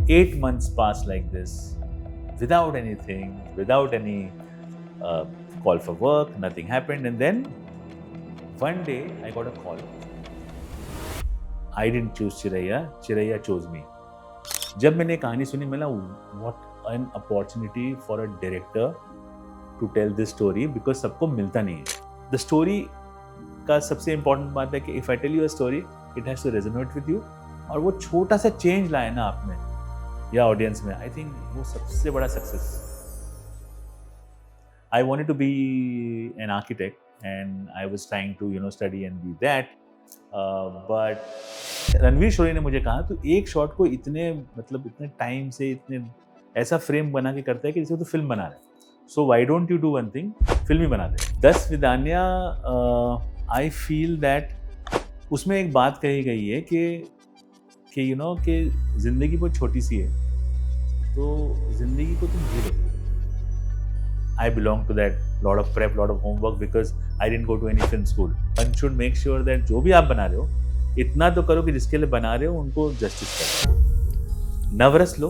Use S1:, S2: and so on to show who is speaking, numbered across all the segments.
S1: 8 months passed like this, without anything, without any uh, call for work, nothing happened. And then one day I got a call. I didn't choose Chiraiya, Chiraiya chose me. जब मैंने कहानी सुनी मैं what an opportunity for a director to tell this story, because सबको मिलता नहीं है. The story का सबसे important बात है कि if I tell you a story, it has to resonate with you. और वो छोटा सा change लाए ना आप में या audience में, I think वो सबसे बड़ा success. I wanted to be an architect and I was trying to study and be that. But Ranveer शोरी ने मुझे कहा तो एक शॉट को इतने टाइम से इतने ऐसा फ्रेम बना के करता है कि जैसे तो फिल्म बना रहा है. So why don't you do one thing, film ही बना दे. दसविदान्या, आई फील दैट उसमें एक बात कही गई है कि कि जिंदगी बहुत छोटी सी है, तो जिंदगी को तुम जी लो. I belong to that, lot of prep, lot of homework, because I didn't go to any film school. One should make sure that जो भी आप बना रहे हो इतना तो करो कि जिसके लिए बना रहे हो उनको जस्टिस करो. नवरस लो,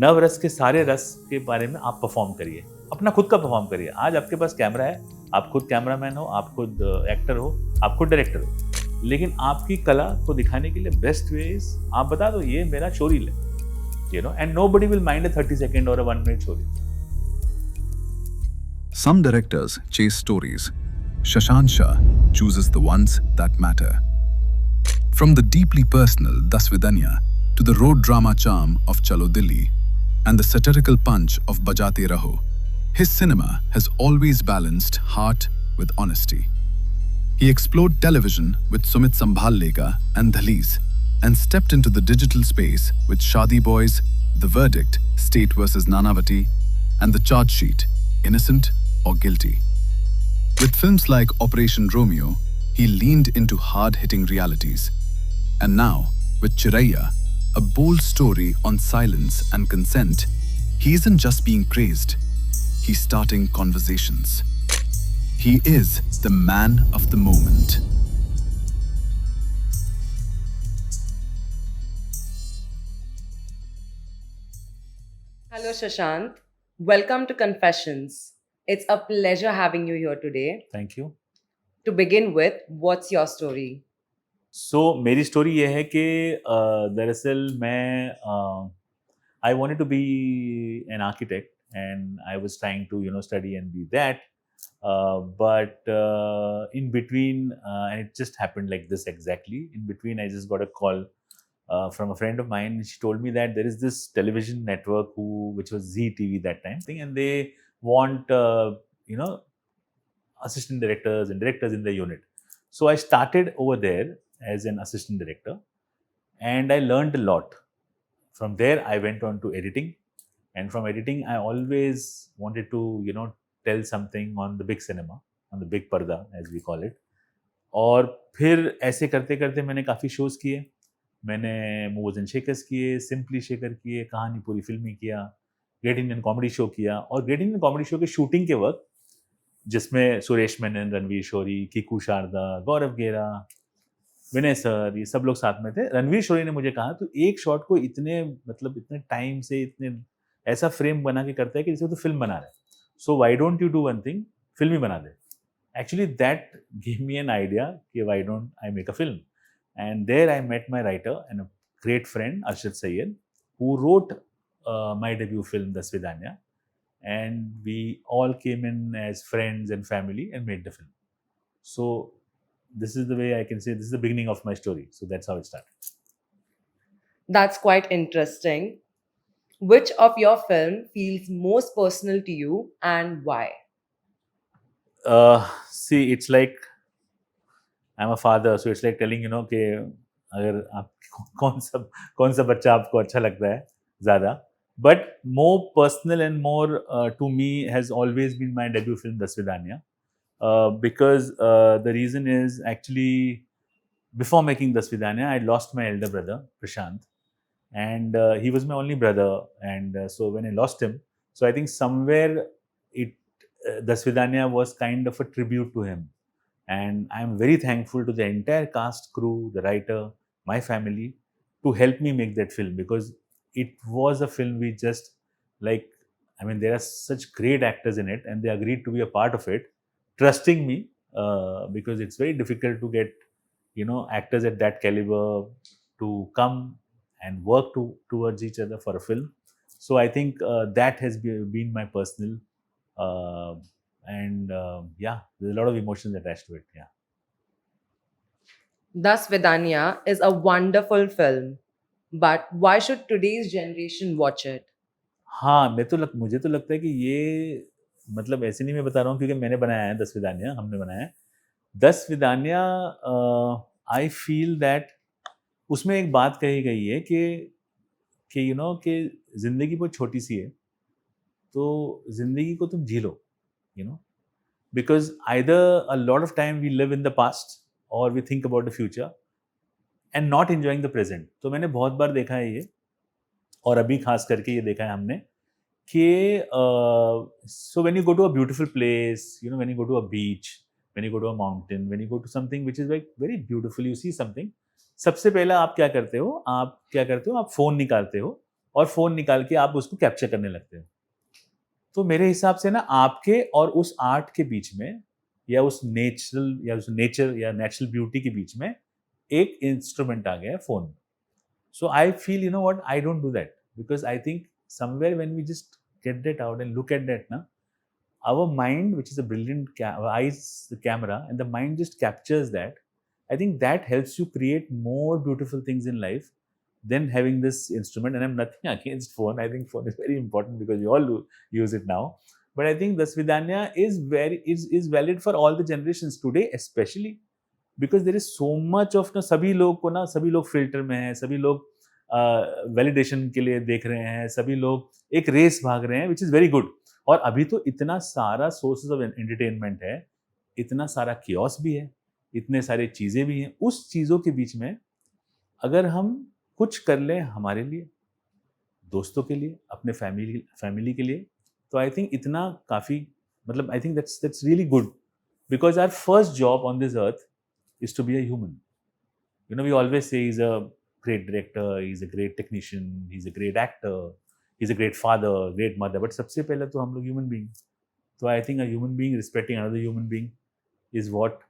S1: नवरस के सारे रस के बारे में आप परफॉर्म करिए, अपना खुद का परफॉर्म करिए. आज आपके पास कैमरा है, आप खुद कैमरामैन हो, आप खुद एक्टर हो, आप खुद डायरेक्टर हो, लेकिन आपकी कला को दिखाने के लिए बेस्ट वे इज आप बता दो ये मेरा शोरील है, and nobody will mind a 30-second or a 1-minute shoreel.
S2: Some directors chase stories. Shashant Shah chooses the ones that matter. From the deeply personal Dasvidaniya to the road drama charm of Chalo Dilli and the satirical punch of Bajate Raho, his cinema has always balanced heart with honesty. He explored television with Sumit Sambhallega and Dhaliz and stepped into the digital space with Shadi Boys, The Verdict, State vs. Nanavati, and The Charge Sheet, Innocent or Guilty. With films like Operation Romeo, he leaned into hard-hitting realities. And now, with Chiraiya, a bold story on silence and consent, he isn't just being praised, he's starting conversations. He is the man of the moment.
S3: Hello, Shashant. Welcome to Confessions. It's a pleasure having you here today.
S1: Thank you.
S3: To begin with, what's your story?
S1: So मेरी story ये है कि दरअसल मैं I wanted to be an architect and I was trying to study and be that. But in between, and it just happened like this exactly. In between, I just got a call from a friend of mine. She told me that there is this television network which was Zee TV that time thing, and they want assistant directors and directors in the unit. So I started over there as an assistant director, and I learned a lot. From there, I went on to editing, and from editing, I always wanted to tell something on the big cinema, on the big parda as we call it. और फिर ऐसे करते करते मैंने काफ़ी shows किए. मैंने moves and shakers किए, सिंपली शेकर किए, कहानी पूरी फिल्मी किया, ग्रेट इंडियन कॉमेडी शो किया. और ग्रेट इंडियन कॉमेडी शो के शूटिंग के वक्त, जिसमें सुरेश मेनन, रणवीर शोरी, किकू शारदा, गौरव गेरा, विनय सर, ये सब लोग साथ में थे. रणवीर शोरी ने मुझे कहा तो एक शॉट को इतने टाइम से इतने ऐसा फ्रेम बना के करता है कि जैसे तो फिल्म बना रहा है. So why don't you do one thing, film ही बना दे. Actually, that gave me an idea, कि why don't I make a film? And there I met my writer and a great friend, Arshad Sayyed, who wrote my debut film, Dasvidaniya. And we all came in as friends and family and made the film. So this is the way I can say this is the beginning of my story. So that's how it started.
S3: That's quite interesting. Which of your film feels most personal to you and why?
S1: See, it's like I'm a father, so it's like telling कि अगर आप कौन सा बच्चा आपको अच्छा लगता है ज़्यादा. But more personal and more to me has always been my debut film Dasvidaniya, because the reason is actually before making Dasvidaniya, I lost my elder brother Prashant, and he was my only brother, and so when I lost him, so I think somewhere it Dasvidaniya was kind of a tribute to him. And I'm very thankful to the entire cast, crew, the writer, my family, to help me make that film, because it was a film we just like. I mean, there are such great actors in it, and they agreed to be a part of it, trusting me, because it's very difficult to get, actors at that caliber to come and work towards each other for a film. So I think that has been my personal, uh, and yeah, there's a lot of emotions attached to it. Yeah.
S3: Dasvidaniya is a wonderful film, but why should today's generation watch it?
S1: हाँ, मुझे तो लगता है कि ये, मतलब ऐसे नहीं मैं बता रहा हूँ क्योंकि मैंने बनाया है दस विदानिया, हमने बनाया है। दस विदानिया, आई फ़ील दैट उसमें एक बात कही गई है कि कि ज़िंदगी बहुत छोटी-सी है, तो ज़िंदगी को तुम जी लो, you know? Because either a lot of time we live in the past और we think about the future and not enjoying the present. तो मैंने बहुत बार देखा है ये, और अभी ख़ास करके ये देखा है हमने कि so when you go to a beautiful place, when you go to a beach, when you go to a mountain, when you go to something which is like very beautiful, you see something, सबसे पहला आप क्या करते हो, आप phone निकालते हो और फ़ोन निकाल के आप उसको कैप्चर करने लगते हो। तो मेरे हिसाब से ना आपके और उस आर्ट के बीच में, या उस नेचर या नेचुरल ब्यूटी के बीच में एक इंस्ट्रूमेंट आ गया है, phone. So I feel, what, I don't do that, because I think somewhere when we just get that out and look at that, our mind, which is a brilliant eyes, the camera, and the mind just captures that. I think that helps you create more beautiful things in life than having this instrument. And I'm nothing against phone. I think phone is very important because we all use it now. But I think Dasvidanya is valid for all the generations today, especially because there is so much of ना, सभी लोग filter में हैं, सभी लोग validation के लिए देख रहे हैं, सभी लोग एक रेस भाग रहे हैं, विच इज़ वेरी गुड। और अभी तो इतना सारा सोर्सेज ऑफ एंटरटेनमेंट है, इतना सारा कियोस भी है, इतने सारी चीज़ें भी हैं। उस चीज़ों के बीच में अगर हम कुछ कर लें हमारे लिए, दोस्तों के लिए, अपने फैमिली के लिए, तो आई थिंक इतना काफ़ी, मतलब I think that's really good, because our first job on this earth is to be a human. We always say he's a great director, he's a great technician, he's a great actor, he's a great father, great mother, but सबसे पहले तो हम लोग human being. So I think a human being respecting another human being is what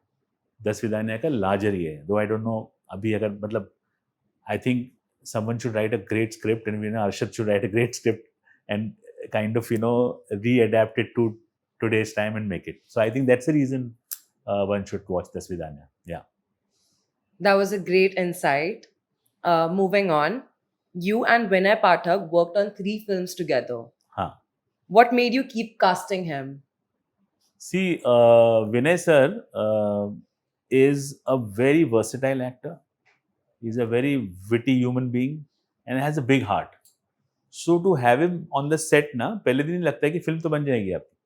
S1: Dasvidaniya का larger ही है. Though I don't know, अभी अगर मतलब I think someone should write a great script, and Arshad should write a great script and kind of readapt it to today's time and make it. So I think that's the reason one should watch Dasvidaniya. Yeah.
S3: That was a great insight. Moving on, you and Vinay Pathak worked on 3 films together.
S1: Huh.
S3: What made you keep casting him?
S1: See, Vinay sir is a very versatile actor. He's a very witty human being and has a big heart. So to have him on the set ना, पहले दिन ही लगता है कि film तो बन जाएगी आपकी,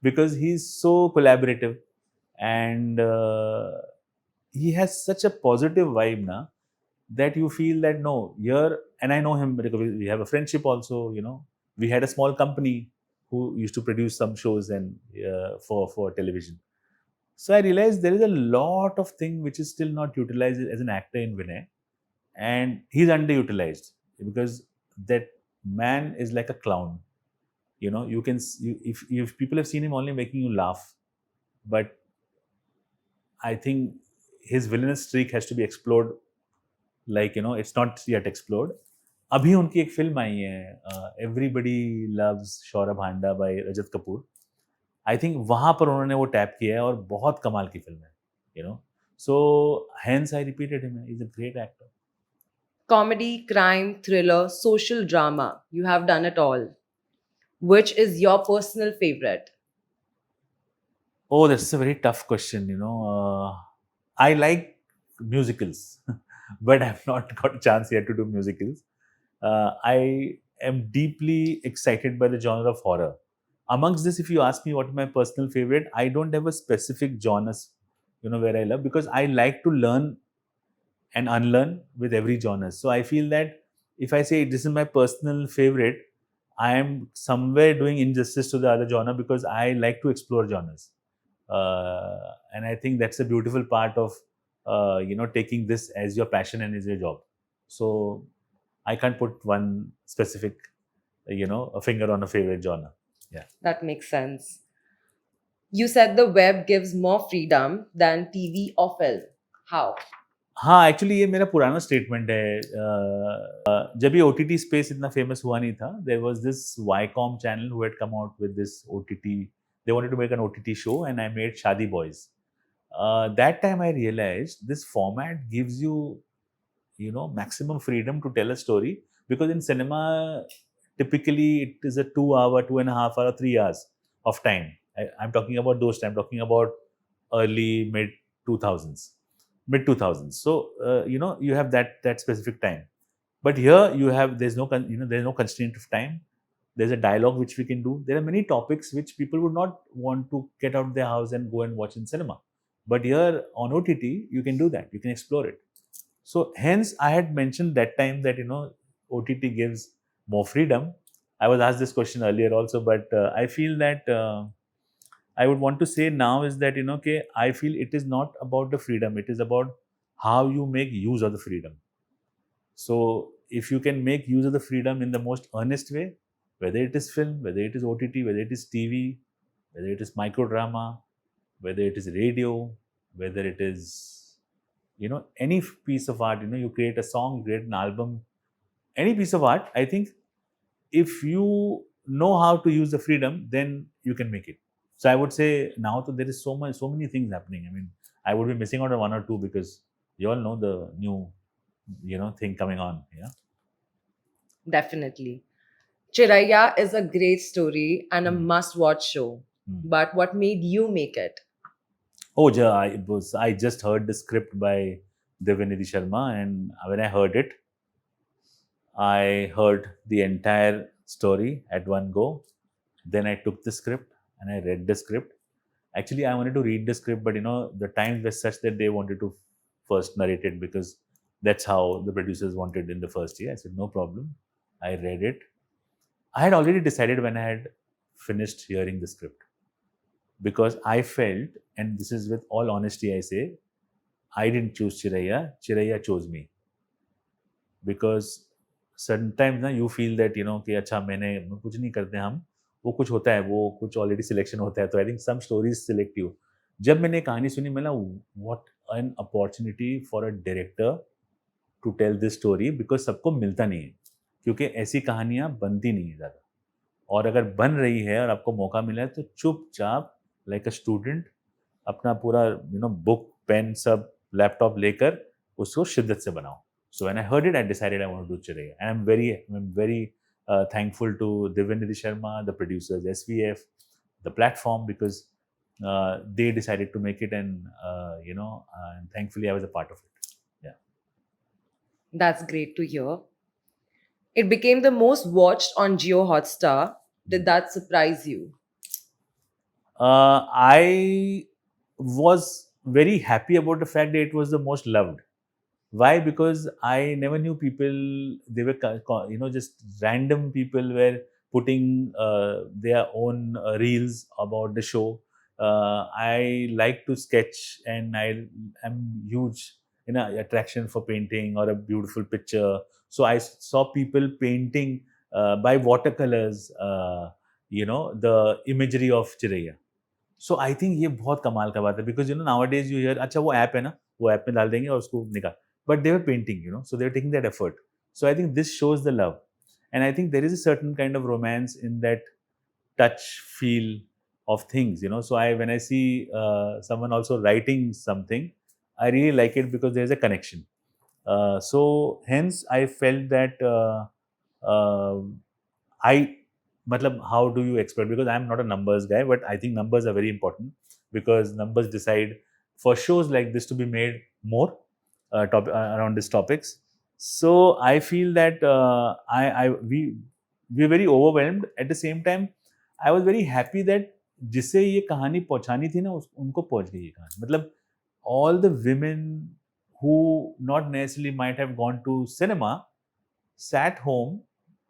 S1: because he's so collaborative and he has such a positive vibe now that you feel that no, here, and I know him because we have a friendship also. We had a small company who used to produce some shows and for television. So I realized there is a lot of thing which is still not utilized as an actor in Vinay, and he's underutilized because that man is like a clown. You can if people have seen him only making you laugh, but I think his villainous streak has to be explored. Like, it's not yet explored. अभी उनकी एक film आई है, everybody loves Sohrab Handa by Rajat Kapoor. I think वहाँ पर उन्होंने वो tap किया है और बहुत कमाल की फिल्म है, so hence I repeated him, he is a great actor.
S3: Comedy, crime, thriller, social drama. You have done it all. Which is your personal favorite?
S1: Oh, that's a very tough question. I like musicals, but I've not got a chance yet to do musicals. I am deeply excited by the genre of horror. Amongst this, if you ask me what is my personal favorite, I don't have a specific genres, where I love, because I like to learn and unlearn with every genre. So I feel that if I say this is my personal favorite, I am somewhere doing injustice to the other genre because I like to explore genres. And I think that's a beautiful part of taking this as your passion and as your job. So I can't put one specific, a finger on a favorite genre. Yeah.
S3: That makes sense. You said the web gives more freedom than TV or film. How?
S1: हाँ, actually ये मेरा पुराना statement है। जब ये OTT space इतना famous हुआ नहीं था, there was this Viacom channel who had come out with this OTT, they wanted to make an OTT show and I made Shaadi boys. That time I realized this format gives you maximum freedom to tell a story, because in cinema typically it is a 2 hour, 2.5 hour, 3 hours of time. I'm talking about those time, I'm talking about early mid 2000s, mid 2000s. So you have that specific time, but here you have, there's no constraint of time. There's a dialogue which we can do. There are many topics which people would not want to get out of their house and go and watch in cinema, but here on OTT you can do that, you can explore it. So hence I had mentioned that time that OTT gives more freedom. I was asked this question earlier also, but I feel that I would want to say now is that okay, I feel it is not about the freedom, it is about how you make use of the freedom. So if you can make use of the freedom in the most earnest way, whether it is film, whether it is OTT, whether it is TV, whether it is microdrama, whether it is radio, whether it is any piece of art, you create a song, you create an album, any piece of art, I think if you know how to use the freedom, then you can make it. So I would say now that there is so many things happening. I mean, I would be missing out on one or two, because you all know the new thing coming on. Yeah.
S3: Definitely. Chiraiya is a great story and a
S1: Hmm.
S3: must watch show.
S1: Hmm.
S3: But what made you make it?
S1: Oh, yeah, I just heard the script by Dasvidaniya Sharma, and when I heard it, I heard the entire story at one go. Then I took the script and I read the script. Actually, I wanted to read the script, but the times were such that they wanted to first narrate it, because that's how the producers wanted in the first year. I said, no problem. I read it. I had already decided when I had finished hearing the script, because I felt, and this is with all honesty, I say, I didn't choose Chiraiya, Chiraiya chose me. Because sometimes ना you feel that कि अच्छा मैंने कुछ नहीं करते हम, वो कुछ होता है, वो कुछ ऑलरेडी सिलेक्शन होता है, तो I think some stories select you. जब मैंने कहानी सुनी, मैं what an opportunity for a director to tell this story, because सबको मिलता नहीं है, क्योंकि ऐसी कहानियाँ बनती नहीं है ज़्यादा. और अगर बन रही है और आपको मौका मिला है, तो चुपचाप लाइक अ स्टूडेंट अपना पूरा बुक पेन सब लैपटॉप लेकर उसको शिद्दत से बनाओ. So when I heard it, I decided I want to do Chiraiya. And I'm very thankful to Dasvidaniya Sharma, the producers, SVF, the platform, because they decided to make it, and and thankfully I was a part of it. Yeah.
S3: That's great to hear. It became the most watched on Geo Hotstar. Did that surprise you?
S1: I was very happy about the fact that it was the most loved. Why? Because I never knew people. They were just random people were putting their own reels about the show. I like to sketch, and I am huge attraction for painting or a beautiful picture. So I saw people painting by watercolors. The imagery of Chiraiya. So I think ये बहुत कमाल का बात है, because now days you here, अच्छा वो app है ना, वो ऐप में डाल देंगे और उसको निकाल, but they were painting, so they are taking that effort. So I think this shows the love, and I think there is a certain kind of romance in that touch feel of things. So when I see someone also writing something, I really like it, because there's a connection. So hence I felt that uh, I matlab, how do you expect, because I'm not a numbers guy, but I think numbers are very important, because numbers decide for shows like this to be made more around these topics. So I feel that we are very overwhelmed. At the same time, I was very happy that जिसे ये कहानी पहुंचानी थी ना, उनको पहुंच गई ये कहानी. मतलब all the women who not necessarily might have gone to cinema sat home,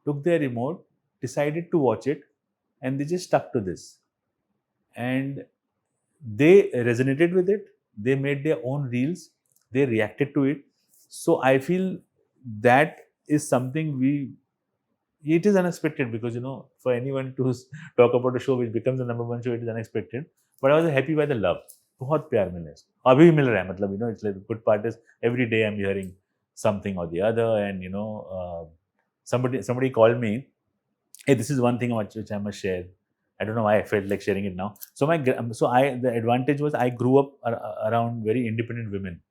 S1: took their remote, decided to watch it, and they just stuck to this. And they resonated with it. They made their own reels. They reacted to it. So I feel that is something it is unexpected, because for anyone to talk about a show which becomes the number one show, it is unexpected. But I was happy by the love. बहुत प्यार मिला है, अभी भी मिल रहा है, मतलब it's like the good part is every day I'm hearing something or the other, and somebody called me, hey, this is one thing which I must share. I don't know why I felt like sharing it now. So the advantage was I grew up around very independent women.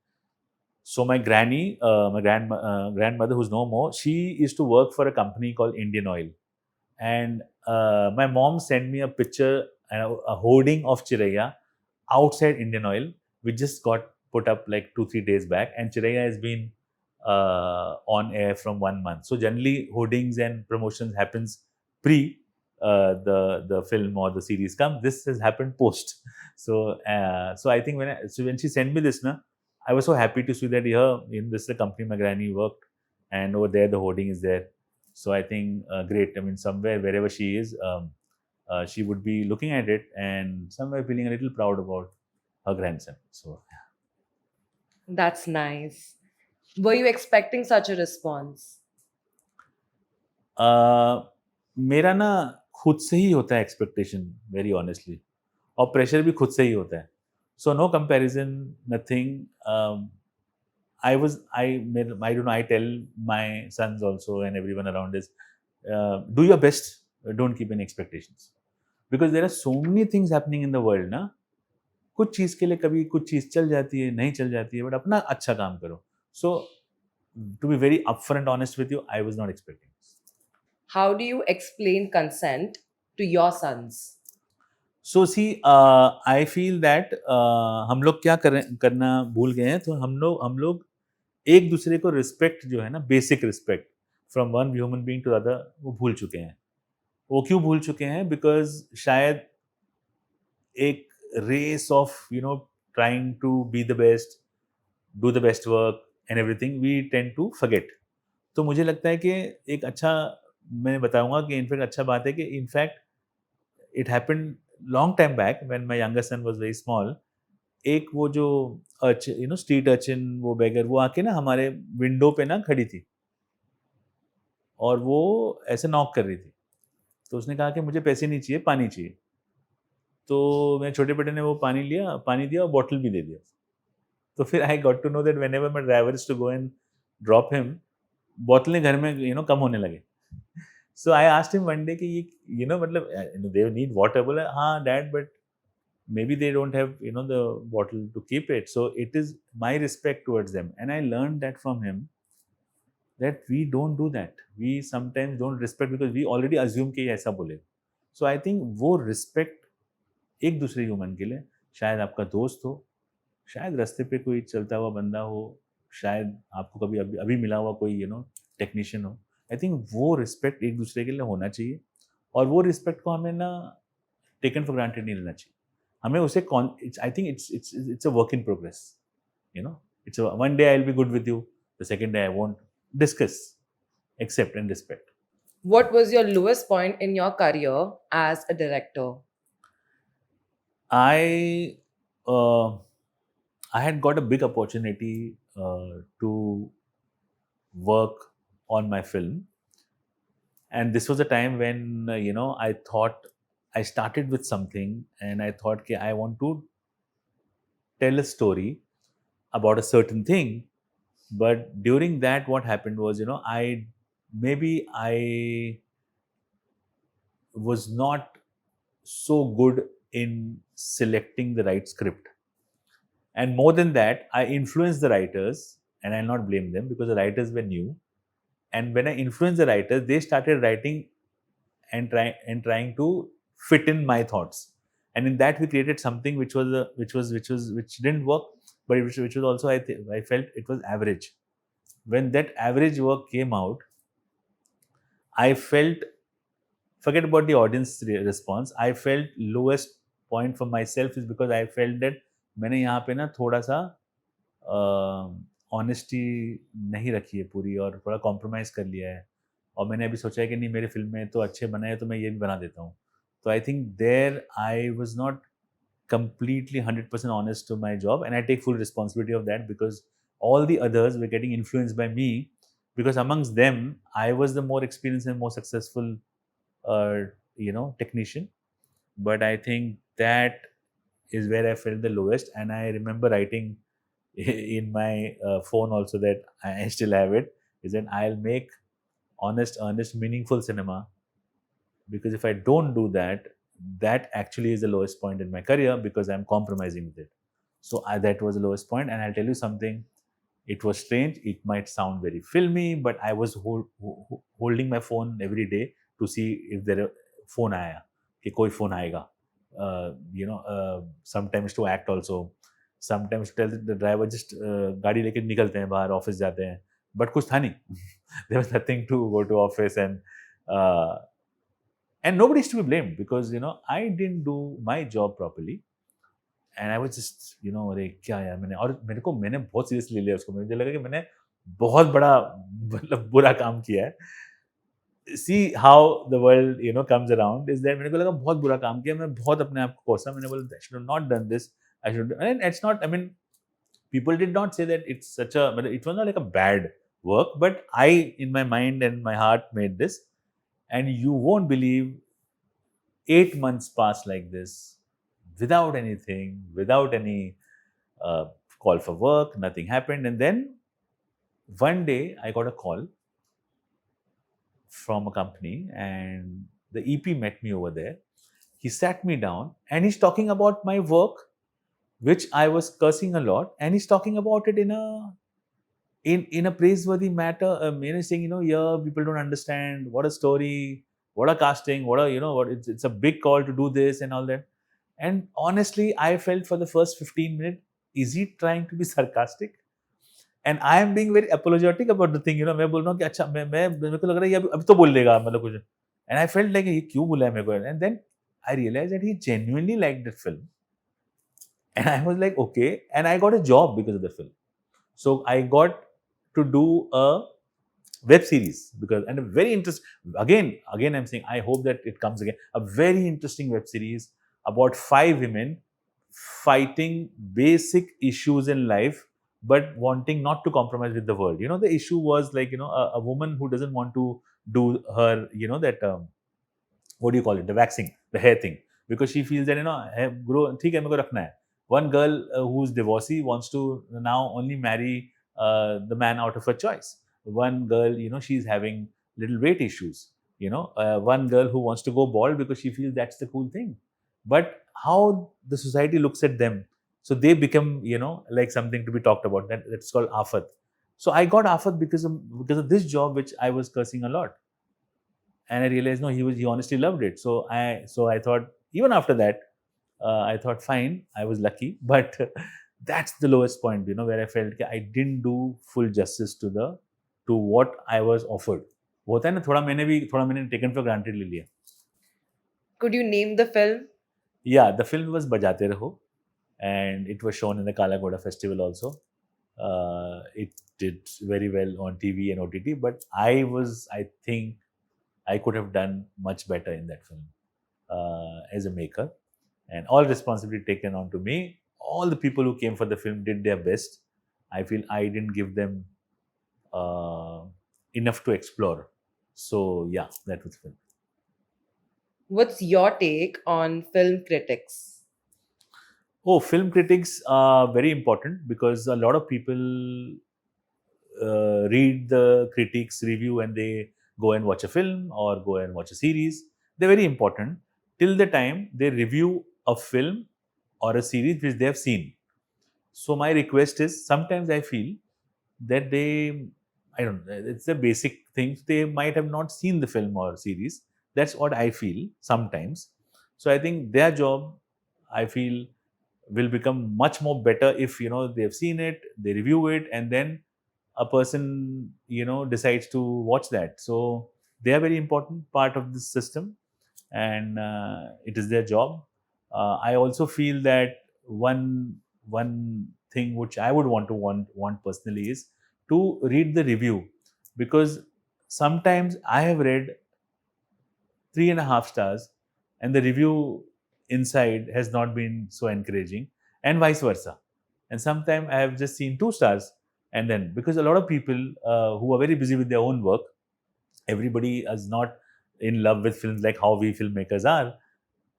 S1: So my granny, my grandmother, who's no more, she used to work for a company called Indian Oil, and my mom sent me a picture, a hoarding of Chiraiya outside Indian Oil, which just got put up like 2-3 days back, and Chiraiya has been on air from 1 month. So generally, hoardings and promotions happens pre the film or the series come. This has happened post. So I think when she sent me this, I was so happy to see that here in this the company my granny worked, and over there the hoarding is there. So I think great. I mean, somewhere wherever she is, she would be looking at it and somewhere feeling a little proud about her grandson. So
S3: That's nice. Were you expecting such a response?
S1: मेरा ना खुद से ही होता है expectation, very honestly, और pressure भी खुद से ही होता है. So no comparison, nothing. I don't know, I tell my sons also and everyone around is, do your best, don't keep any expectations, because there are so many things happening in the world ना. कुछ चीज़ के लिए कभी कुछ चीज़ चल जाती है, नहीं चल जाती है, बट अपना अच्छा काम करो. So to be very upfront honest with you, I was not expecting this.
S3: How do you explain consent to your sons?
S1: So see, I feel that हम लोग क्या करना भूल गए हैं. तो हम लोग एक दूसरे को रिस्पेक्ट जो है ना, basic respect from one human being to other, वो भूल चुके हैं. वो क्यों भूल चुके हैं? बिकॉज शायद एक race of trying to be the best, do the best work and everything, we tend to forget. तो मुझे लगता है कि एक अच्छा, मैं बताऊंगा कि इनफैक्ट अच्छा बात है कि in fact it happened long time back when my younger son was very small. एक वो जो स्ट्रीट अर्चिन, वो बेगर, वो आके ना हमारे विंडो पे ना खड़ी थी और वो ऐसे नॉक कर रही थी. तो उसने कहा कि मुझे पैसे नहीं चाहिए, पानी चाहिए. तो मेरे छोटे बेटे ने वो पानी लिया, पानी दिया और बॉटल भी दे दिया. तो फिर I got to know that whenever my driver is to go and drop him, बोतलें घर में कम होने लगे. So I asked him one day कि ये मतलब दे नीड वाटर. बोला हाँ dad, but maybe they don't have the bottle to keep it. So it is my respect towards them, and I learned that from him, that we don't do that. We sometimes don't respect because we already assume कि ये ऐसा बोलेगा. So I think वो respect एक दूसरे human के लिए, शायद आपका दोस्त हो, शायद रास्ते पे कोई चलता हुआ बंदा हो, शायद आपको कभी अभी मिला हुआ कोई टेक्नीशियन हो. आई थिंक वो रिस्पेक्ट एक दूसरे के लिए होना चाहिए, और वो रिस्पेक्ट को हमें ना टेकन फॉर ग्रांटेड नहीं लेना चाहिए. हमें उसे I think it's a work in progress. It's one day I will be good with you, the second day I won't. Discuss, accept and respect.
S3: What was your lowest point in your career as a director?
S1: I had got a big opportunity to work on my film, and this was a time when I thought, I started with something and I thought कि I want to tell a story about a certain thing. But during that, what happened was, I was not so good in selecting the right script. And more than that, I influenced the writers, and I'll not blame them because the writers were new. And when I influenced the writers, they started writing and trying to fit in my thoughts, and in that we created something which didn't work, but which was also, I felt it was average. When that average work came out, I felt, forget about the audience response, I felt lowest point for myself is because I felt that मैंने यहाँ पे ना थोड़ा सा honesty नहीं रखी है पूरी, और थोड़ा कॉम्प्रोमाइज़ कर लिया है, और मैंने अभी सोचा है कि नहीं, मेरे फिल्म में तो अच्छे बनाए तो मैं ये भी बना देता हूँ. तो I think there I was not completely 100% honest to my job, and I take full responsibility of that, because all the others were getting influenced by me because amongst them, I was the more experienced and more successful, uh, technician. But I think that is where I felt the lowest. And I remember writing in my phone also, that I still have it, is that I'll make honest, earnest, meaningful cinema, because if I don't do that, that actually is the lowest point in my career, because I'm compromising with it. So that was the lowest point. And I'll tell you something, it was strange. It might sound very filmy, but I was holding my phone every day to see if there a phone आया, कि कोई phone आएगा. Sometimes to act also, sometimes to tell the driver just गाड़ी लेके निकलते हैं बाहर, office जाते हैं. But कुछ था नहीं. There was nothing to go to office, and nobody is to be blamed, because I didn't do my job properly. And I was just अरे क्या यार, मैंने बहुत सीरियसली ले लिया उसको. मुझे लगा कि मैंने बहुत बड़ा मतलब बुरा काम किया है. See how the world comes around, is that मेरे को लगा बहुत बुरा काम किया. मैं बहुत अपने आप को कोसा. मैंने बोला I should have not done this, I should, and it's not, I mean people did not say that it's such a, it was not like a bad work, but I in my mind and my heart made this. And you won't believe, 8 months passed like this, without anything, without any uh, call for work. Nothing happened. And then one day I got a call from a company, and the EP met me over there. He sat me down and he's talking about my work, which I was cursing a lot, and he's talking about it in a praiseworthy matter. Saying, yeah, people don't understand what a story, what a casting, what a, what it's a big call to do this and all that. And honestly, I felt for the first 15 minutes, is he trying to be sarcastic? And I am being very apologetic about the thing. मैं बोल रहा हूँ कि अच्छा, मैं मेरे को लग रहा है ये अभी तो बोल देगा, मतलब कुछ. And I felt like ये क्यों बोला है मेरे को. And then I realized that he genuinely liked the film. And I was like, okay. And I got a job because of the film. So I got to do a web series, because, and a very interesting, again I'm saying, I hope that it comes again, a very interesting web series about 5 women fighting basic issues in life, but wanting not to compromise with the world. The issue was like, a woman who doesn't want to do her, that what do you call it, the waxing, the hair thing, because she feels that, hair grow, theek hai, meko rakhna hai. One girl who's divorcee wants to now only marry the man out of her choice. One girl, she's having little weight issues. One girl who wants to go bald because she feels that's the cool thing. But how the society looks at them, so they become, like something to be talked about. That's called afat. So I got afat because of this job, which I was cursing a lot. And I realized, no, he honestly loved it. So I thought, even after that, I thought, fine, I was lucky. But that's the lowest point, where I felt that I didn't do full justice to what I was offered. होता है ना, थोड़ा मैंने taken for granted ले लिया.
S3: Could you name the film?
S1: Yeah, the film was Bajate Raho, and it was shown in the Kala Ghoda festival also. It did very well on TV and OTT, but I think I could have done much better in that film as a maker. And all responsibility taken on to me. All the people who came for the film did their best. I feel I didn't give them enough to explore. So yeah, that was the film.
S3: What's your take on film critics?
S1: Oh, film critics are very important, because a lot of people read the critics' review and they go and watch a film or go and watch a series. They're very important till the time they review a film or a series which they have seen. So my request is, sometimes I feel that I don't know, it's the basic things. They might have not seen the film or series. That's what I feel sometimes. So I think their job, I feel, will become much more better if they've seen it, they review it, and then a person decides to watch that. So they are very important part of this system, and it is their job. I also feel that one thing which I would want personally is to read the review, because sometimes I have read 3.5 stars and the review inside has not been so encouraging, and vice versa. And sometimes I have just seen 2 stars And then, because a lot of people who are very busy with their own work, everybody is not in love with films like how we filmmakers are.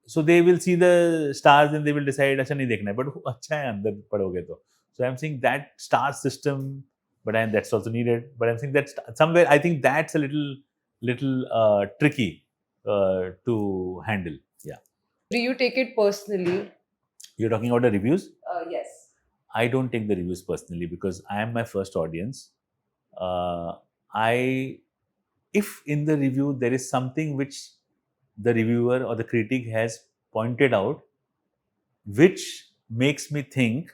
S1: So they will see the stars and they will decide अच्छा नहीं देखना है, but अच्छा है अंदर पढ़ोगे तो. So I'm saying that star system, but that's also needed. But I'm saying that somewhere I think that's a little tricky to handle. Yeah.
S3: Do you take it personally?
S1: You're talking about the reviews?
S3: Yes.
S1: I don't take the reviews personally because I am my first audience. I If in the review there is something which the reviewer or the critic has pointed out, which makes me think,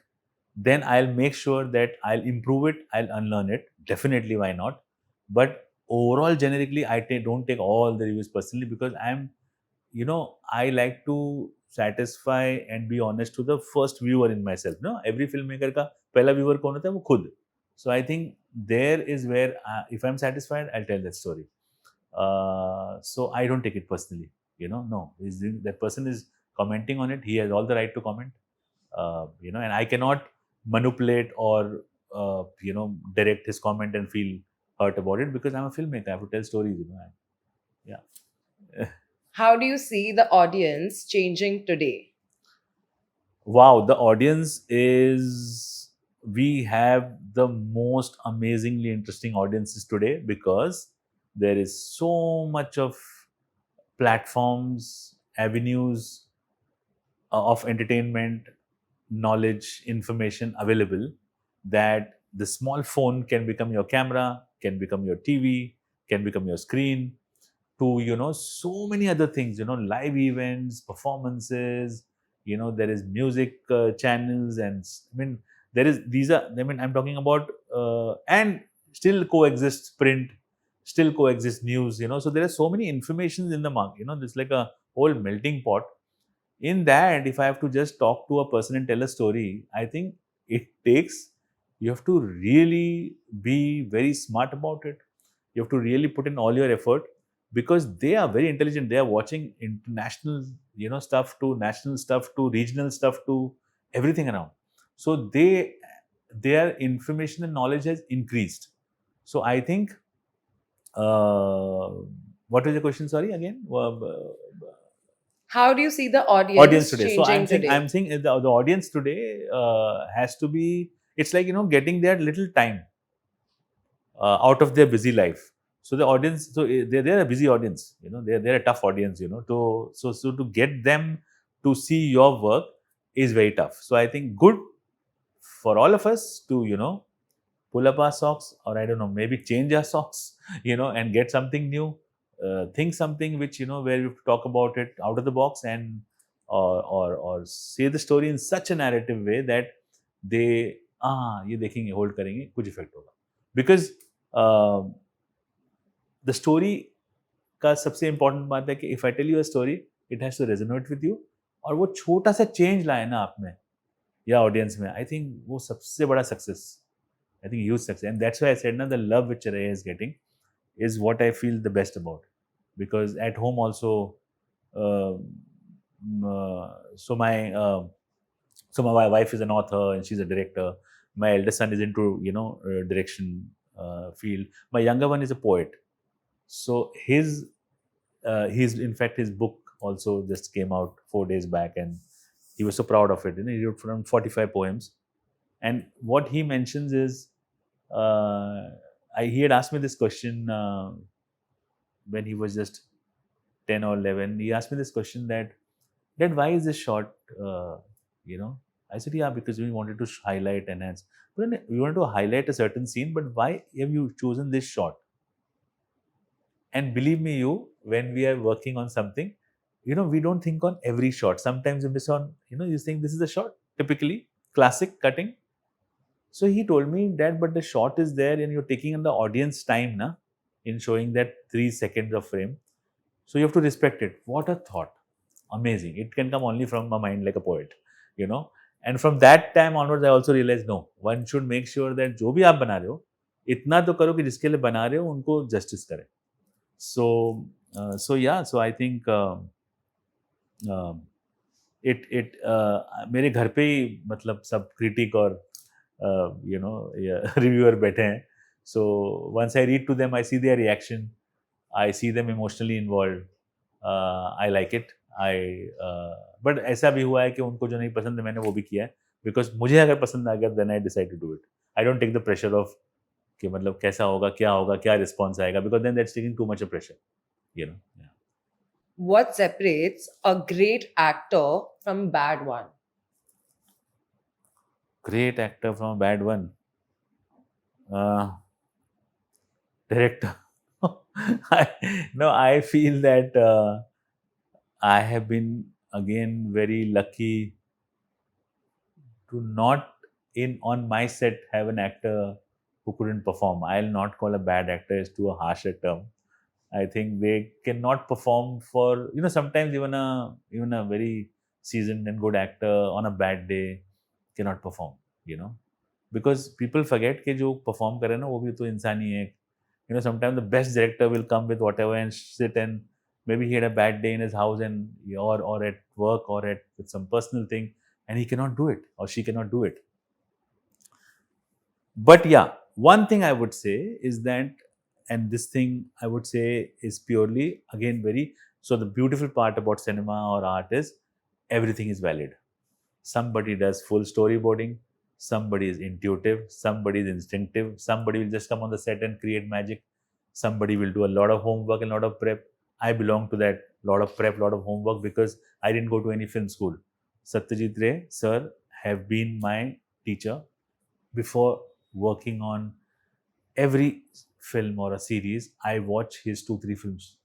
S1: then I'll make sure that I'll improve it, I'll unlearn it. Definitely, why not? But overall, generically, don't take all the reviews personally because I like to satisfy and be honest to the first viewer in myself. No, every filmmaker का पहला viewer कौन होता है? वो खुद. So I think there is where if I'm satisfied, I'll tell that story. So I don't take it personally. No, that person is commenting on it. He has all the right to comment. And I cannot manipulate or direct his comment and feel hurt about it because I'm a filmmaker. I have to tell stories. Yeah.
S3: How do you see the audience changing today?
S1: Wow, the audience is, we have the most amazingly interesting audiences today because there is so much of platforms, avenues of entertainment, knowledge, information available, that the small phone can become your camera, can become your TV, can become your screen, to so many other things, live events, performances, there is music channels, and I mean there is these are I mean I'm talking about and still coexists print, still coexists news, so there are so many informations in the market, there's like a whole melting pot. In that, if I have to just talk to a person and tell a story, I think you have to really be very smart about it. You have to really put in all your effort because they are very intelligent. They are watching international, stuff to national stuff to regional stuff to everything around. So their information and knowledge has increased. So I think, what was the question? Sorry, again.
S3: How do you see the
S1: Audience today. So
S3: changing today?
S1: I'm saying the audience today has to be. It's like getting their little time out of their busy life. So the audience, so they're a busy audience. They're a tough audience. So to get them to see your work is very tough. So I think good for all of us to pull up our socks, or I don't know, maybe change our socks, and get something new. Think something which where you talk about it out of the box, and or say the story in such a narrative way that they ये देखेंगे, hold करेंगे, कुछ effect होगा. Because the story का सबसे important बात है कि if I tell you a story, it has to resonate with you, और वो छोटा सा change लाए ना आप में या audience में, I think वो सबसे बड़ा success. I think huge success, and that's why I said now the love which Chiraiya is getting is what I feel the best about, because at home also, so my wife is an author and she's a director. My eldest son is into direction field. My younger one is a poet, so he's in fact his book also just came out 4 days back, and he was so proud of it. He wrote around 45 poems, and what he mentions is, he had asked me this question when he was just 10 or 11. He asked me this question that, Dad, why is this short? I said, yeah, because we wanted to highlight, enhance. But then we wanted to highlight a certain scene, but why have you chosen this shot? And believe me, when we are working on something, we don't think on every shot. Sometimes you miss on, you think this is a shot, typically classic cutting. So he told me, Dad, but the shot is there and you're taking in the audience time in showing that 3 seconds of frame. So you have to respect it. What a thought. Amazing. It can come only from a mind like a poet, And from that time onwards, I also realized, no, one should make sure that जो भी आप बना रहे हो, इतना तो करो कि जिसके लिए बना रहे हो उनको justice करे. So yeah, so I think मेरे घर पे ही मतलब सब critic और reviewer बैठे हैं. So once I read to them, I see their reaction. I see them emotionally involved. I like it. But ऐसा भी हुआ है कि उनको जो नहीं पसंद है मैंने वो भी किया है, because मुझे अगर पसंद आ गया then I decide to do it. I don't take the pressure of कि मतलब कैसा होगा, क्या रिस्पॉन्स आएगा, because then that's taking too much of pressure, you know. Yeah.
S3: What separates a great actor from a bad one?
S1: Great actor from a bad one. Director. I feel that I have been again very lucky to not on my set have an actor who couldn't perform. I'll not call a bad actor, is too a harsher term. I think they cannot perform for, sometimes even a very seasoned and good actor on a bad day cannot perform, because people forget कि जो perform करे ना वो भी तो इंसान ही है. Sometimes the best director will come with whatever and sit, and maybe he had a bad day in his house and or at work or at with some personal thing, and he cannot do it or she cannot do it. But yeah, one thing I would say is that, and this thing I would say is purely again so the beautiful part about cinema or art is everything is valid. Somebody does full storyboarding, somebody is intuitive, somebody is instinctive, somebody will just come on the set and create magic, somebody will do a lot of homework and a lot of prep. I belong to that, lot of prep, lot of homework, because I didn't go to any film school. Satyajit Ray sir have been my teacher. Before working on every film or a series, I watch his 2-3 films.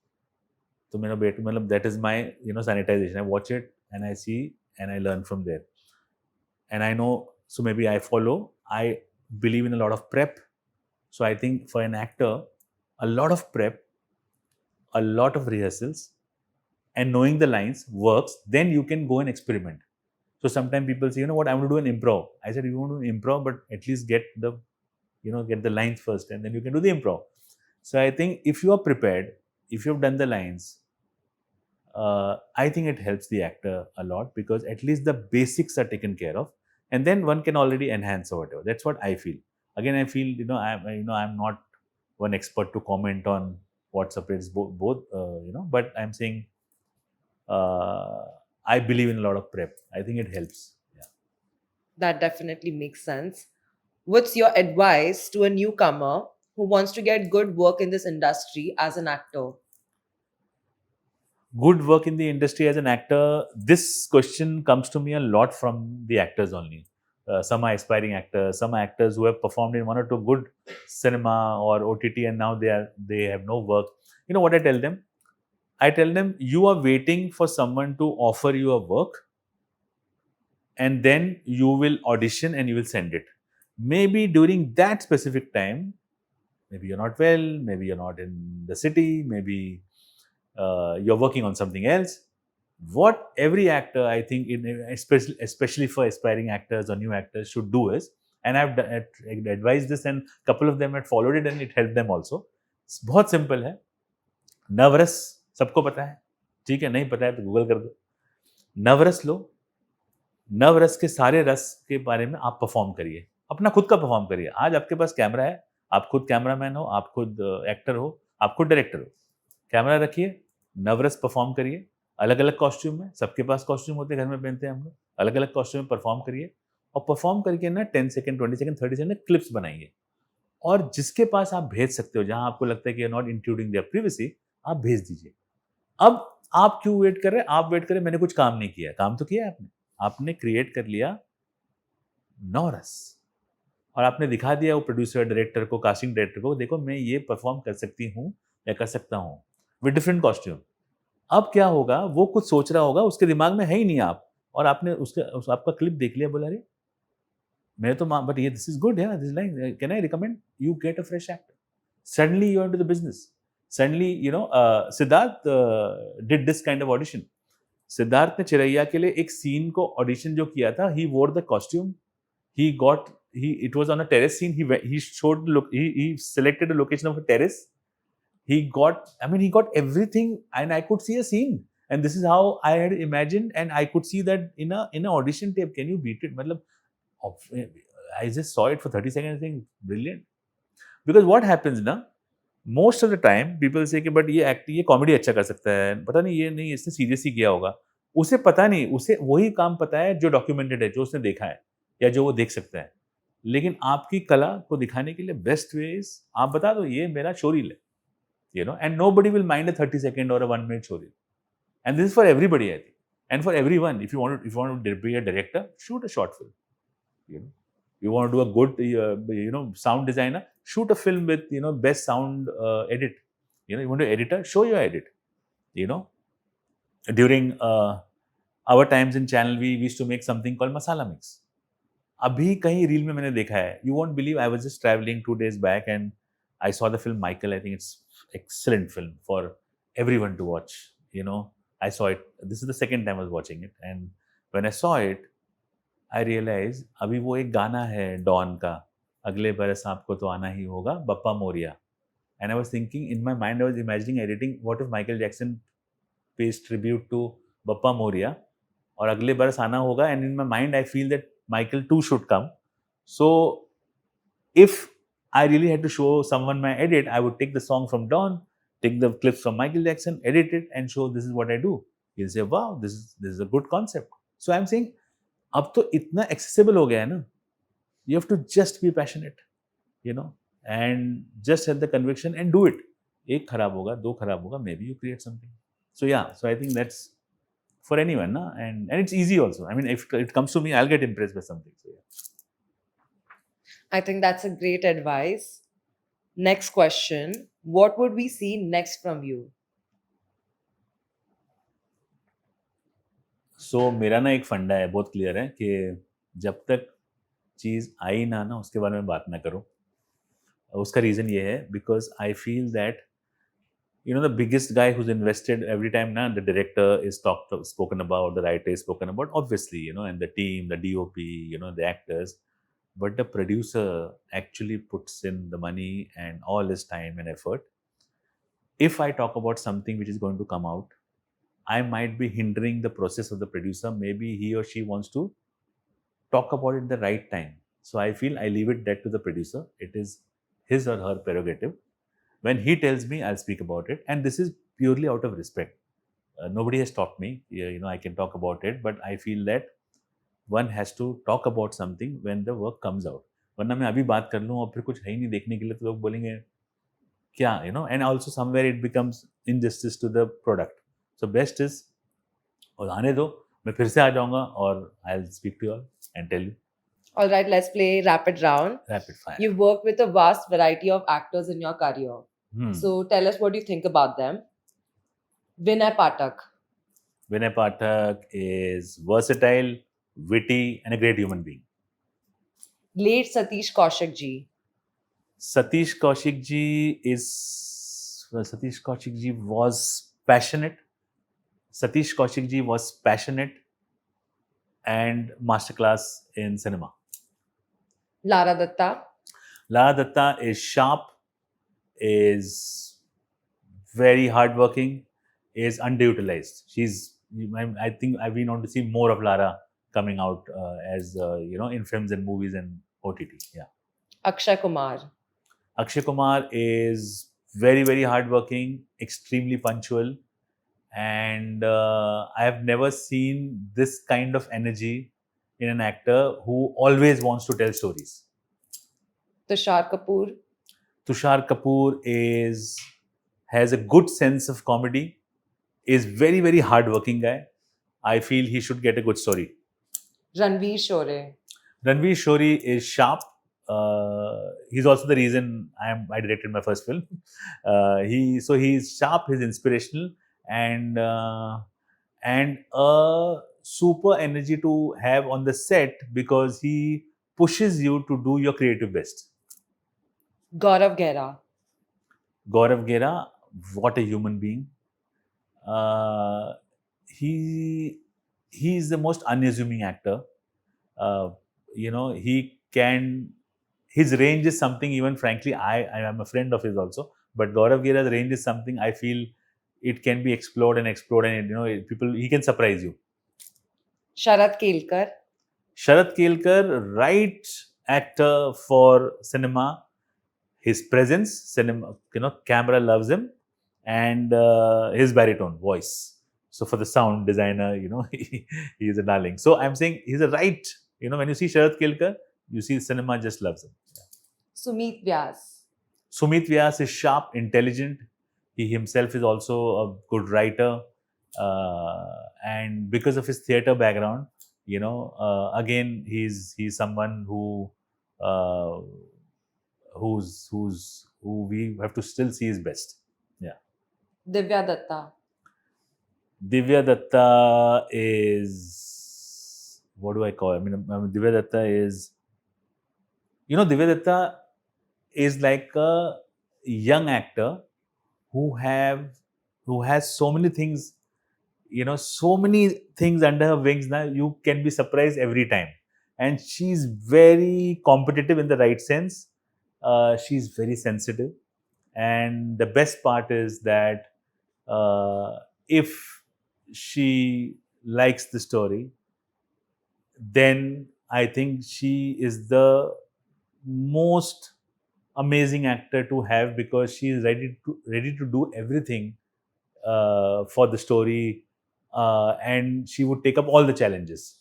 S1: So that is my sanitization. I watch it and I see and I learn from there. And I know, so maybe I follow. I believe in a lot of prep. So I think for an actor, a lot of prep, a lot of rehearsals, and knowing the lines works. Then you can go and experiment. So sometimes people say, what, I'm going to do an improv. I said, you want to do improv, but at least get the lines first, and then you can do the improv. So I think if you are prepared, if you've done the lines, I think it helps the actor a lot, because at least the basics are taken care of, and then one can already enhance or whatever. That's what I feel. Again, I feel I'm not one expert to comment on what separates both, but I'm saying I believe in a lot of prep. I think it helps. Yeah.
S3: That definitely makes sense. What's your advice to a newcomer who wants to get good work in this industry as an actor?
S1: Good work in the industry as an actor, this question comes to me a lot from the actors only. Some are aspiring actors, some are actors who have performed in one or two good cinema or OTT, and now they have no work. You know what I tell them? I tell them, you are waiting for someone to offer you a work, and then you will audition and you will send it. Maybe during that specific time, maybe you're not well, maybe you're not in the city, maybe you're working on something else. What every actor, I think, especially for aspiring actors or new actors, should do is, and I've advised this, and a couple of them had followed it, and it helped them also. It's बहुत simple है. नवरस सबको पता है, ठीक है? नहीं पता है तो गूगल कर दो. नवरस लो, नवरस के सारे रस के बारे में आप परफॉर्म करिए, अपना खुद का परफॉर्म करिए. आज आपके पास कैमरा है, आप खुद कैमरामैन हो, आप खुद एक्टर हो, आप खुद डायरेक्टर हो. कैमरा रखिए, नवरस परफॉर्म करिए, अलग अलग कॉस्ट्यूम में. सबके पास कॉस्ट्यूम होते हैं, घर में पहनते हैं हम लोग. अलग अलग कॉस्ट्यूम में परफॉर्म करिए, और परफॉर्म करके ना 10 सेकंड, 20 सेकंड, 30 सेकंड क्लिप्स बनाइए, और जिसके पास आप भेज सकते हो, जहां आपको लगता है कि नॉट इंक्लूडिंग देयर प्रिवेसी, आप भेज दीजिए. अब आप क्यों वेट कर रहे हैं? आप वेट करें, मैंने कुछ काम नहीं किया. काम तो किया आपने क्रिएट कर लिया नवरस, और आपने दिखा दिया वो प्रोड्यूसर, डायरेक्टर को, कास्टिंग डायरेक्टर को, देखो मैं ये परफॉर्म कर सकती हूँ या कर सकता हूँ विद डिफरेंट कॉस्ट्यूम. अब क्या होगा, वो कुछ सोच रहा होगा, उसके दिमाग में है ही नहीं आप, और आपने आपका क्लिप देख लिया, बोला अरे मैं तो बट ये दिस इज गुड, या this line can I recommend, you get a fresh actor. Suddenly you are into the business. Suddenly Siddharth did this kind of audition. Siddharth ने चिरैया के लिए एक सीन को ऑडिशन जो किया था, he wore the costume, it was on a terrace scene. He showed he selected a location of a terrace. He got everything, and I could see a scene, and this is how I had imagined, and I could see that in a audition tape. Can you beat it? I just saw it for 30 seconds and think, brilliant. Because what happens ना, most of the time people say कि but ये comedy अच्छा कर सकता है, पता नहीं ये नहीं इसने सीरियस ही किया होगा. उसे पता नहीं, उसे वही काम पता है जो डॉक्यूमेंटेड है, जो उसने देखा है या जो वो देख सकता है. लेकिन आपकी कला को दिखाने के लिए बेस्ट वे इज आप बता दो ये मेरा शोरील है, and nobody will mind a 30 second or a 1 minute showreel. And this is for everybody, I think. And for everyone, if you want to be a director, shoot a short film. You want to do a good, sound designer, shoot a film with, best sound edit. You want to editor, show your edit. During our times in channel, we used to make something called masala mix. अभी कहीं reel में मैंने देखा है. You won't believe, I was just traveling 2 days back and I saw the film Michael. I think it's excellent film for everyone to watch. I saw it. This is the second time I was watching it, and when I saw it, I realized अभी वो एक गाना है don का, अगले बरस आपको तो आना ही होगा, Bappa Moriya. And I was thinking in my mind, I was imagining editing, what if Michael Jackson pays tribute to Bappa Moria और अगले बरस आना होगा, and in my mind I feel that Michael too should come. So if I really had to show someone my edit, I would take the song from Dawn, take the clips from Michael Jackson, edit it and show this is what I do. He'll say, wow, this is a good concept. So I'm saying, अब तो इतना accessible हो गया है ना, you have to just be passionate, and just have the conviction and do it. एक खराब होगा, दो खराब होगा, maybe you create something. So yeah, so I think that's for anyone, na? And it's easy also. I mean, if it comes to me, I'll get impressed by something. So yeah.
S3: I think that's a great advice. Next question. What would we see next from you?
S1: So मेरा ना एक फंडा है, बहुत clear है कि जब तक चीज़ आई ना उसके बारे में बात ना करो. उसका रीज़न ये है because I feel that the biggest guy who's invested every time now, the director is spoken about, the writer is spoken about, obviously, and the team, the DOP, the actors, but the producer actually puts in the money and all his time and effort. If I talk about something which is going to come out, I might be hindering the process of the producer. Maybe he or she wants to talk about it the right time. So I feel I leave that to the producer. It is his or her prerogative. When he tells me, I'll speak about it. And this is purely out of respect. Nobody has taught me, I can talk about it, but I feel that one has to talk about something when the work comes out. वरना मैं अभी बात कर लूँ और फिर कुछ है ही नहीं देखने के लिए, तो लोग बोलेंगे क्या, and also somewhere it becomes injustice to the product. So best is, और आने दो, मैं फिर से आ जाऊँगा और I'll speak to you all and tell you.
S3: All right, let's play rapid round.
S1: Rapid fire.
S3: You've worked with a vast variety of actors in your career. So tell us what you think about them. Vinay Pathak.
S1: Vinay Pathak is versatile, witty, and a great human being.
S3: Late Satish Kaushik ji.
S1: Satish Kaushik ji was passionate. Satish Kaushik ji was passionate and masterclass in cinema.
S3: Lara Datta.
S1: Lara Datta is sharp, is very hardworking, is underutilized. I think I've been on to see more of Lara coming out as in films and movies and OTT. Yeah.
S3: Akshay Kumar.
S1: Akshay Kumar is very, very hardworking, extremely punctual, and I have never seen this kind of energy in an actor who always wants to tell stories.
S3: Tushar Kapoor.
S1: Tushar Kapoor has a good sense of comedy, is very, very hardworking guy. I feel he should get a good story.
S3: Ranveer Shore.
S1: Ranveer Shore is sharp. He's also the reason I directed my first film. He's sharp, he's inspirational, and a super energy to have on the set because he pushes you to do your creative best.
S3: Gaurav Gera.
S1: Gaurav Gera, what a human being. He is the most unassuming actor. His range is something, even frankly, I am a friend of his also, but Gaurav Gera's range is something I feel it can be explored and he can surprise you.
S3: Sharat Kelkar.
S1: Sharat Kelkar, right actor for cinema. His presence, cinema, camera loves him, and his baritone voice. So for the sound designer, he is a darling. So I'm saying he's a right. When you see Sharat Kelkar, you see cinema just loves him.
S3: Sumit Vyas.
S1: Sumit Vyas is sharp, intelligent. He himself is also a good writer, and because of his theatre background, again he's someone uh, who we have to still see his best. Yeah.
S3: Divya Datta.
S1: Divya Datta is, what do I call? Divya Datta is, Divya Datta is like a young actor who has so many things, so many things under her wings. Now you can be surprised every time, and she's very competitive in the right sense. She's very sensitive, and the best part is that if she likes the story, then I think she is the most amazing actor to have, because she is ready to do everything for the story, and she would take up all the challenges.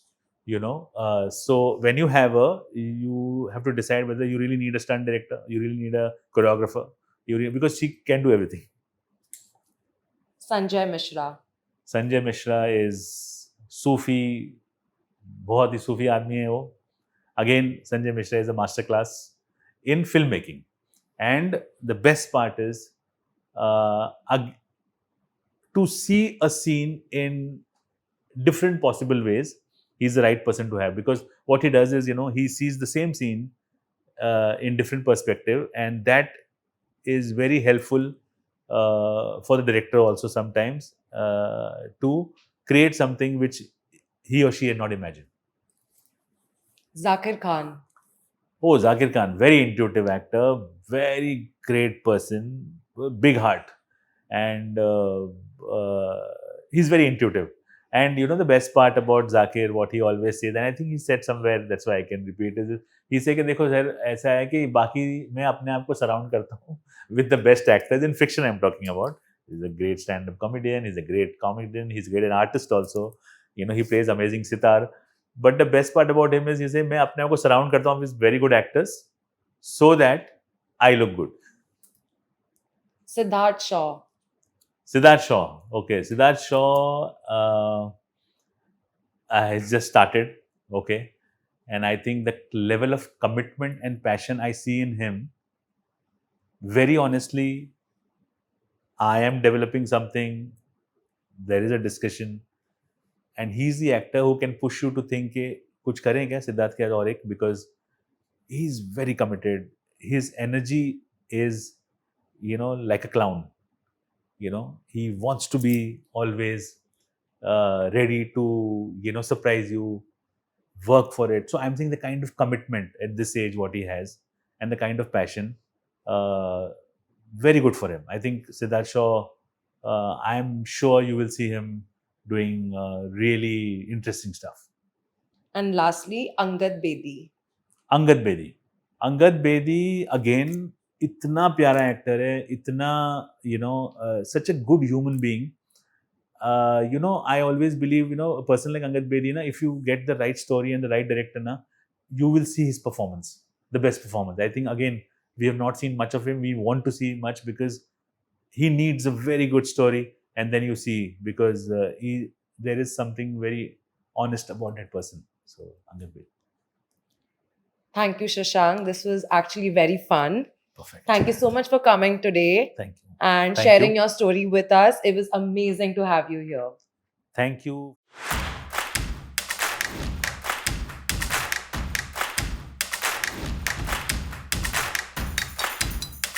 S1: So when you have her, you have to decide whether you really need a stunt director, you really need a choreographer, because she can do everything.
S3: Sanjay Mishra.
S1: Sanjay Mishra is Sufi, बहुत ही Sufi आदमी है वो. Again Sanjay Mishra is a master class in film making, and the best part is to see a scene in different possible ways. He's the right person to have, because what he does is, he sees the same scene in different perspective, and that is very helpful for the director also sometimes, to create something which he or she had not imagined.
S3: Zakir Khan.
S1: Oh, Zakir Khan, very intuitive actor, very great person, big heart, and he's very intuitive. And the best part about Zakir, what he always says, and I think he said somewhere, that's why I can repeat, is he say कि देखो sir, ऐसा है कि बाकी मैं अपने आप को सराउंड करता हूँ with the best actors in fiction. I'm talking about. He's a great stand-up comedian. He's a great comedian. He's great an artist also. He plays amazing sitar. But the best part about him is he say मैं अपने आप को surround करता हूँ with very good actors so that I look good.
S3: Siddharth Shaw.
S1: Siddharth Shaw. Okay, Siddharth Shaw has just started. Okay, and I think the level of commitment and passion I see in him, very honestly, I am developing something. There is a discussion, and he's the actor who can push you to think कि कुछ करें क्या सिद्धार्थ के और एक, because he's very committed. His energy is, like a clown. He wants to be always ready to, surprise you, work for it. So I'm saying the kind of commitment at this age what he has, and the kind of passion, very good for him. I think Siddharth Shaw, I'm sure you will see him doing really interesting stuff.
S3: And lastly, Angad Bedi.
S1: Angad Bedi. Angad Bedi, again, इतना प्यारा actor है, इतना such a good human being. I always believe, a person like Angad Bedi, if you get the right story and the right director, you will see his performance, the best performance. I think, again, we have not seen much of him. We want to see much, because he needs a very good story, and then you see, because there is something very honest about that person. So, Angad Bedi.
S3: Thank you, Shashank. This was actually very fun.
S1: Perfect.
S3: Thank you so much for coming today
S1: Thank you.
S3: and
S1: Thank
S3: sharing
S1: you.
S3: your story with us. It was amazing to have you here.
S1: Thank you.